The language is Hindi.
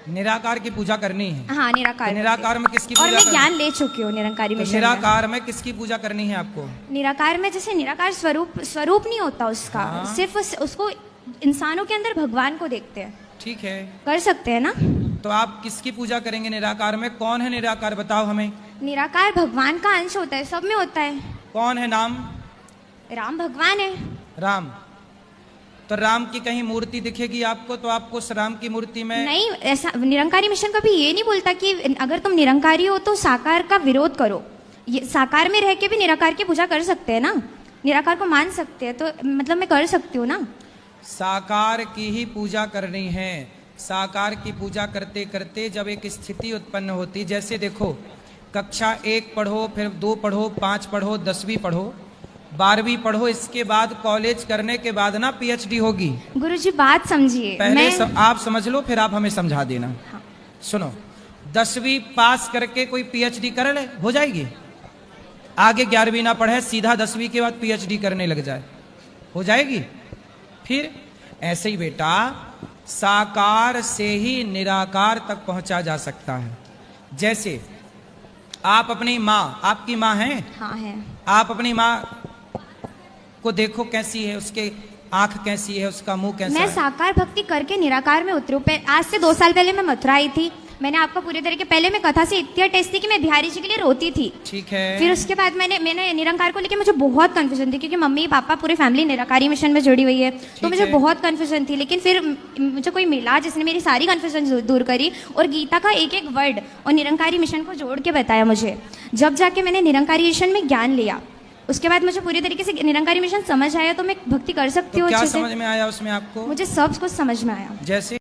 निराकार की पूजा करनी है। हाँ, निराकार। तो निराकार में किसकी और पूजा मैं ज्ञान ले चुकी हूँ निरंकारी तो मिशन में। निराकार में किसकी पूजा करनी है आपको? निराकार में जैसे निराकार स्वरूप नहीं होता उसका, हाँ। सिर्फ उसको इंसानों के अंदर भगवान को देखते हैं। ठीक है, कर सकते हैं ना। तो आप किसकी पूजा करेंगे निराकार में? कौन है निराकार, बताओ हमें। निराकार भगवान का अंश होता है, सब में होता है। कौन है? नाम? राम भगवान है। राम। तो राम की कहीं मूर्ति दिखेगी आपको तो आपको उस राम की मूर्ति में नहीं, ऐसा निरंकारी मिशन कभी ये नहीं बोलता कि अगर तुम निरंकारी हो तो साकार का विरोध करो। ये साकार में रह के भी निराकार की पूजा कर सकते हैं ना, निराकार को मान सकते हैं, तो मतलब मैं कर सकती हूँ ना। साकार की ही पूजा करनी है। साकार की पूजा करते करते जब एक स्थिति उत्पन्न होती, जैसे देखो कक्षा 1 पढ़ो, फिर 2 पढ़ो, 5 पढ़ो, 10वीं पढ़ो, 12वीं पढ़ो, इसके बाद कॉलेज करने के बाद ना पीएचडी होगी। गुरुजी बात समझिए, पहले आप समझ लो, फिर आप हमें समझा देना। हाँ। सुनो, 10वीं पास करके कोई पीएचडी कर ले, हो जाएगी। आगे 11वीं ना पढ़े, सीधा 10वीं के बाद पीएचडी करने लग जाए, हो जाएगी। फिर ऐसे ही बेटा साकार से ही निराकार तक पहुंचा जा सकता है। जैसे आप अपनी माँ, आपकी माँ है? हाँ है। आप अपनी माँ को देखो कैसी है, उसके आंख कैसी है, उसका मुंह कैसा मैं है। साकार भक्ति करके निराकार में उतरू। आज से 2 साल पहले मैं मथुरा आई थी। मैंने आपको पूरी तरीके पहले मैं कथा से इतनी टेस्ट थी कि मैं बिहारी जी के लिए रोती थी। ठीक है। फिर उसके बाद मैंने निरंकार को लेके मुझे बहुत कंफ्यूजन थी, क्योंकि मम्मी पापा पूरी फैमिली निराकारी मिशन में जुड़ी हुई है, तो मुझे बहुत कंफ्यूजन थी। लेकिन फिर मुझे कोई मिला जिसने मेरी सारी कंफ्यूजन दूर करी और गीता का एक एक वर्ड और निरंकारी मिशन को जोड़ के बताया मुझे। जब जाके मैंने निरंकारी मिशन में ज्ञान लिया, उसके बाद मुझे पूरी तरीके से निरंकारी मिशन समझ आया, तो मैं भक्ति कर सकती हूँ। क्या समझ में आया उसमें आपको? मुझे सब कुछ समझ में आया। जैसे